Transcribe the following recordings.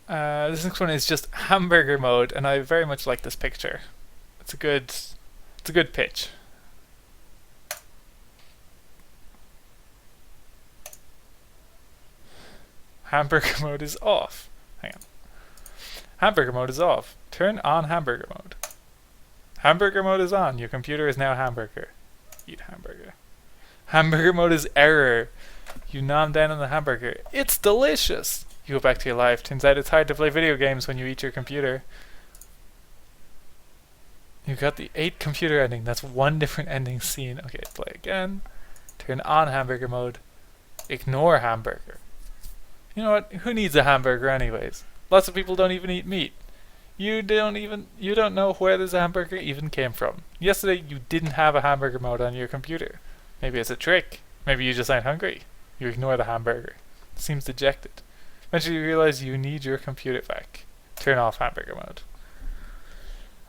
This next one is just hamburger mode, and I very much like this picture. It's a good pitch. Hamburger mode is off. Hang on. Hamburger mode is off. Turn on hamburger mode. Hamburger mode is on. Your computer is now hamburger. Eat hamburger. Hamburger mode is error. You nom down on the hamburger. It's delicious. You go back to your life. Turns out it's hard to play video games when you eat your computer. You got the 8 computer ending. That's one different ending scene. Okay, play again. Turn on hamburger mode. Ignore hamburger. You know what? Who needs a hamburger anyways? Lots of people don't even eat meat. You don't know where this hamburger even came from. Yesterday you didn't have a hamburger mode on your computer. Maybe it's a trick. Maybe you just ain't hungry. You ignore the hamburger. Seems dejected. Eventually you realize you need your computer back. Turn off hamburger mode.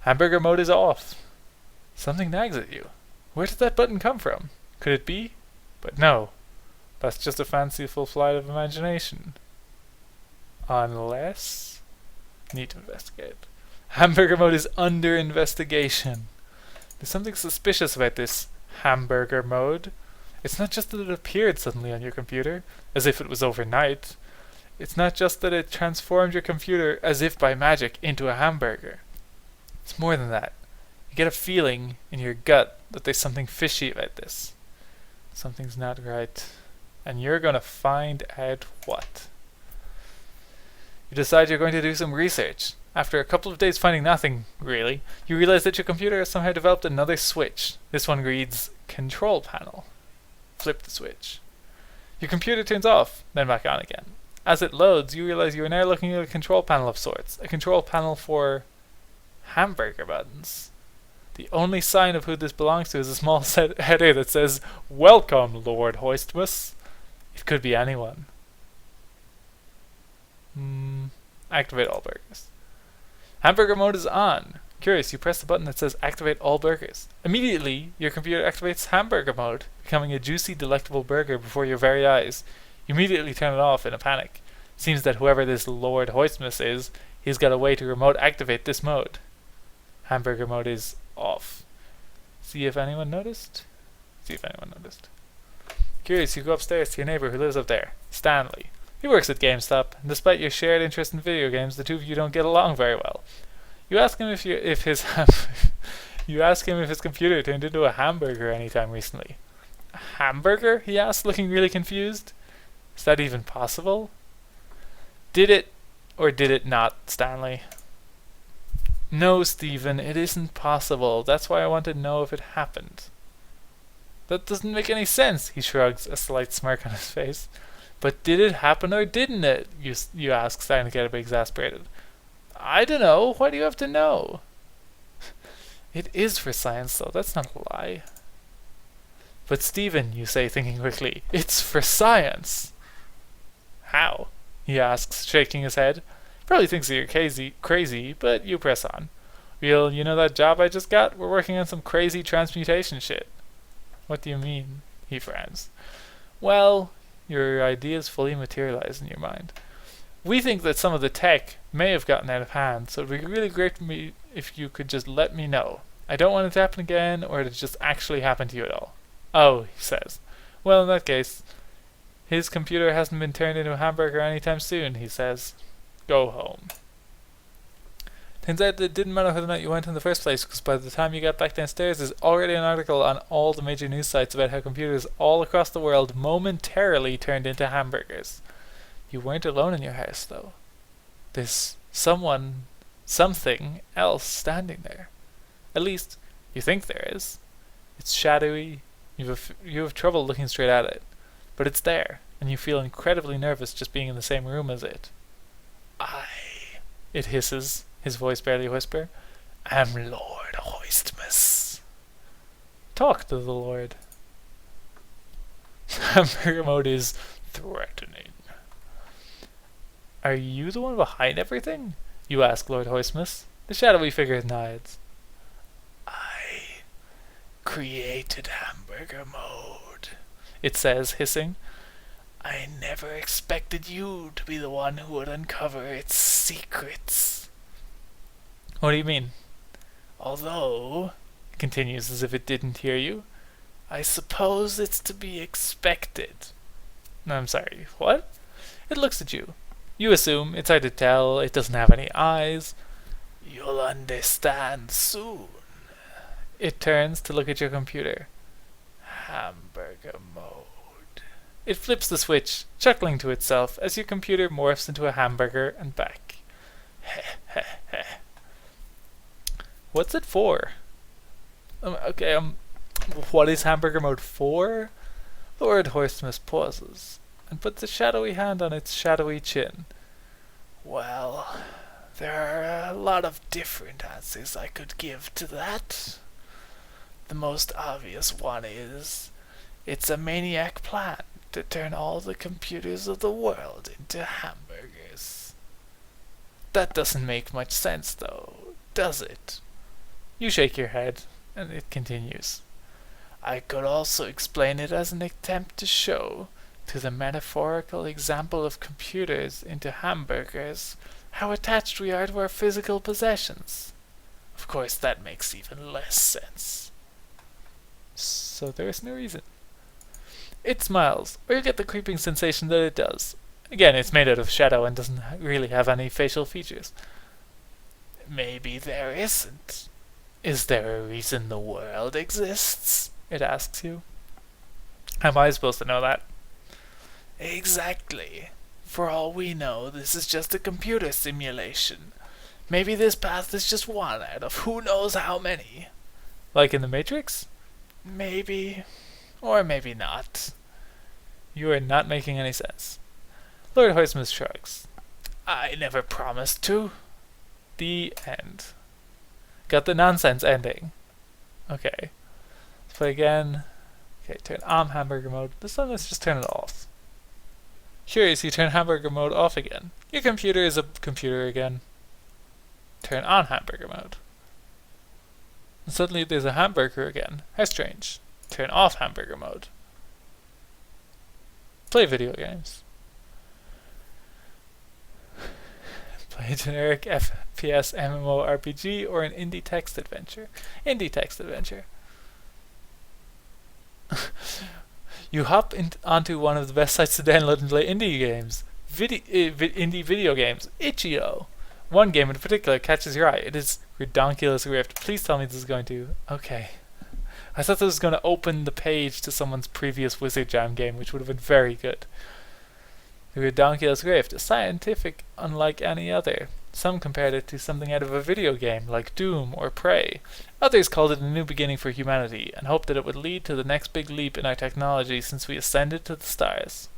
Hamburger mode is off. Something nags at you. Where did that button come from? Could it be? But no. That's just a fanciful flight of imagination. Unless... Need to investigate. Hamburger mode is under investigation. There's something suspicious about this hamburger mode. It's not just that it appeared suddenly on your computer, as if it was overnight. It's not just that it transformed your computer, as if by magic, into a hamburger. It's more than that. You get a feeling in your gut that there's something fishy about this. Something's not right. And you're gonna find out what. You decide you're going to do some research. After a couple of days finding nothing, really, you realize that your computer has somehow developed another switch. This one reads, Control Panel. Flip the switch. Your computer turns off, then back on again. As it loads, you realize you are now looking at a control panel of sorts. A control panel for hamburger buttons. The only sign of who this belongs to is a small header that says, Welcome, Lord Hoistmus. It could be anyone. Activate all burgers. Hamburger mode is on. Curious, you press the button that says activate all burgers. Immediately, your computer activates hamburger mode, becoming a juicy, delectable burger before your very eyes. You immediately turn it off in a panic. Seems that whoever this Lord Hoistmus is, he's got a way to remote activate this mode. Hamburger mode is off. See if anyone noticed? Curious, you go upstairs to your neighbor who lives up there, Stanley. He works at GameStop, and despite your shared interest in video games, the two of you don't get along very well. You ask him if his computer turned into a hamburger anytime recently. A hamburger? He asked, looking really confused. Is that even possible? Did it or did it not, Stanley? No, Stephen, it isn't possible. That's why I want to know if it happened. That doesn't make any sense, he shrugs, a slight smirk on his face. But did it happen or didn't it? You ask, starting to get a bit exasperated. I don't know. Why do you have to know? It is for science, though. That's not a lie. But Stephen, you say, thinking quickly, it's for science. How? He asks, shaking his head. Probably thinks that you're crazy, but you press on. Well, you know that job I just got? We're working on some crazy transmutation shit. What do you mean? He frowns. Well, your ideas fully materialize in your mind. We think that some of the tech may have gotten out of hand, so it would be really great for me if you could just let me know. I don't want it to happen again, or to just actually happen to you at all. Oh, he says. Well, in that case, his computer hasn't been turned into a hamburger anytime soon, he says. Go home. Turns out that it didn't matter whether or not you went in the first place, because by the time you got back downstairs, there's already an article on all the major news sites about how computers all across the world momentarily turned into hamburgers. You weren't alone in your house, though. There's something else standing there. At least, you think there is. It's shadowy, you have trouble looking straight at it, but it's there, and you feel incredibly nervous just being in the same room as it. It hisses, his voice barely a whisper. Am Lord Hoistmus. Talk to the Lord. Hamburger mode is threatening. Are you the one behind everything? You ask Lord Hoistmus. The shadowy figure nods. I created hamburger mode, it says, hissing. I never expected you to be the one who would uncover its secrets. What do you mean? Although, it continues as if it didn't hear you, I suppose it's to be expected. No, I'm sorry, what? It looks at you. You assume, it's hard to tell, it doesn't have any eyes. You'll understand soon. It turns to look at your computer. Hamburger mode. It flips the switch, chuckling to itself as your computer morphs into a hamburger and back. Heh heh heh. What's it for? What is hamburger mode for? Lord Horsemus pauses and puts a shadowy hand on its shadowy chin. Well, there are a lot of different answers I could give to that. The most obvious one is, it's a maniac plan to turn all the computers of the world into hamburgers. That doesn't make much sense though, does it? You shake your head, and it continues. I could also explain it as an attempt to show, through the metaphorical example of computers into hamburgers, how attached we are to our physical possessions. Of course, that makes even less sense. So there is no reason. It smiles, or you get the creeping sensation that it does. Again, it's made out of shadow and doesn't really have any facial features. Maybe there isn't. Is there a reason the world exists? It asks you. How am I supposed to know that? Exactly. For all we know, this is just a computer simulation. Maybe this path is just one out of who knows how many. Like in the Matrix? Maybe. Or maybe not. You are not making any sense. Lord Horsemus shrugs. I never promised to. The end. Got the nonsense ending. Okay. Let's play again. Okay, turn on hamburger mode. This time let's just turn it off. Curious, you turn hamburger mode off again. Your computer is a computer again. Turn on hamburger mode. And suddenly there's a hamburger again. How strange. Turn off hamburger mode. Play video games. Play a generic FPS MMORPG or an indie text adventure. Indie text adventure. You hop onto one of the best sites to download and play indie games. Indie video games. Itch.io. One game in particular catches your eye. It is Redonkulous Rift. Please tell me this is going to... Okay. I thought this was going to open the page to someone's previous Wizard Jam game, which would have been very good. The Redonkulous Rift is scientific unlike any other. Some compared it to something out of a video game, like Doom or Prey. Others called it a new beginning for humanity, and hoped that it would lead to the next big leap in our technology since we ascended to the stars.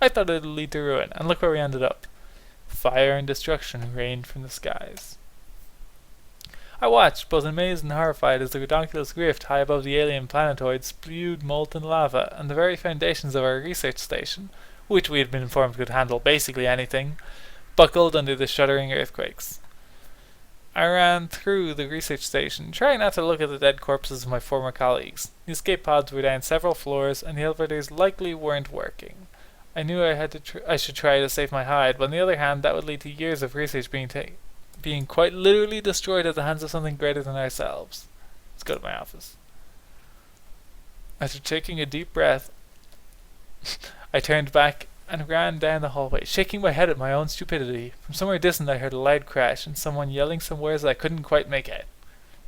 I thought it would lead to ruin, and look where we ended up. Fire and destruction rained from the skies. I watched, both amazed and horrified, as the Redonkulous Rift high above the alien planetoid spewed molten lava, and the very foundations of our research station, which we had been informed could handle basically anything, buckled under the shuddering earthquakes. I ran through the research station, trying not to look at the dead corpses of my former colleagues. The escape pods were down several floors, and the elevators likely weren't working. I knew I should try to save my hide, but on the other hand, that would lead to years of research being quite literally destroyed at the hands of something greater than ourselves. Let's go to my office. After taking a deep breath, I turned back and ran down the hallway, shaking my head at my own stupidity. From somewhere distant I heard a loud crash and someone yelling some words I couldn't quite make out.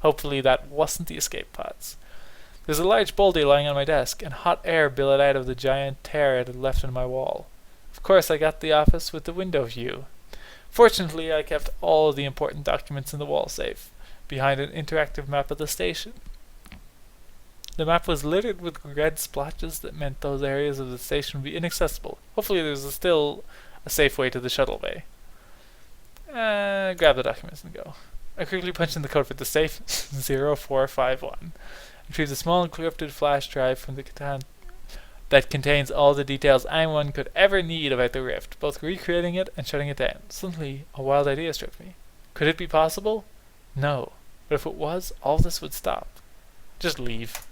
Hopefully that wasn't the escape pods. There was a large boulder lying on my desk, and hot air billowed out of the giant tear it had left in my wall. Of course I got the office with the window view. Fortunately I kept all of the important documents in the wall safe, behind an interactive map of the station. The map was littered with red splotches that meant those areas of the station would be inaccessible. Hopefully there was still a safe way to the shuttle bay. Grab the documents and go. I quickly punched in the code for the safe 0451. Retrieved a small encrypted flash drive from the Catan that contains all the details anyone could ever need about the rift, both recreating it and shutting it down. Suddenly, a wild idea struck me. Could it be possible? No. But if it was, all this would stop. Just leave.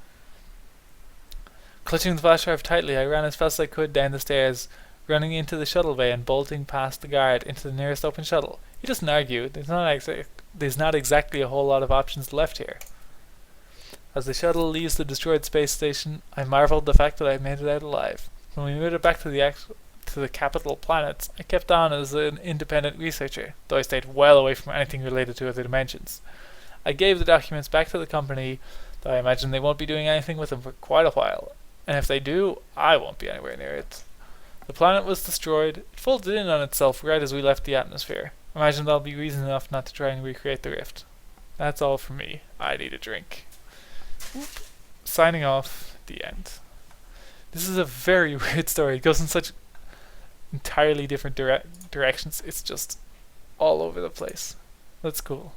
Clutching the flash drive tightly, I ran as fast as I could down the stairs, running into the shuttle bay and bolting past the guard into the nearest open shuttle. He doesn't argue. There's not exactly a whole lot of options left here. As the shuttle leaves the destroyed space station, I marveled the fact that I made it out alive. When we made it back to the capital planets, I kept on as an independent researcher, though I stayed well away from anything related to other dimensions. I gave the documents back to the company, though I imagine they won't be doing anything with them for quite a while, and if they do, I won't be anywhere near it. The planet was destroyed. It folded in on itself right as we left the atmosphere. Imagine that'll be reason enough not to try and recreate the rift. That's all from me. I need a drink. Signing off. The end. This is a very weird story. It goes in such entirely different directions. It's just all over the place. That's cool.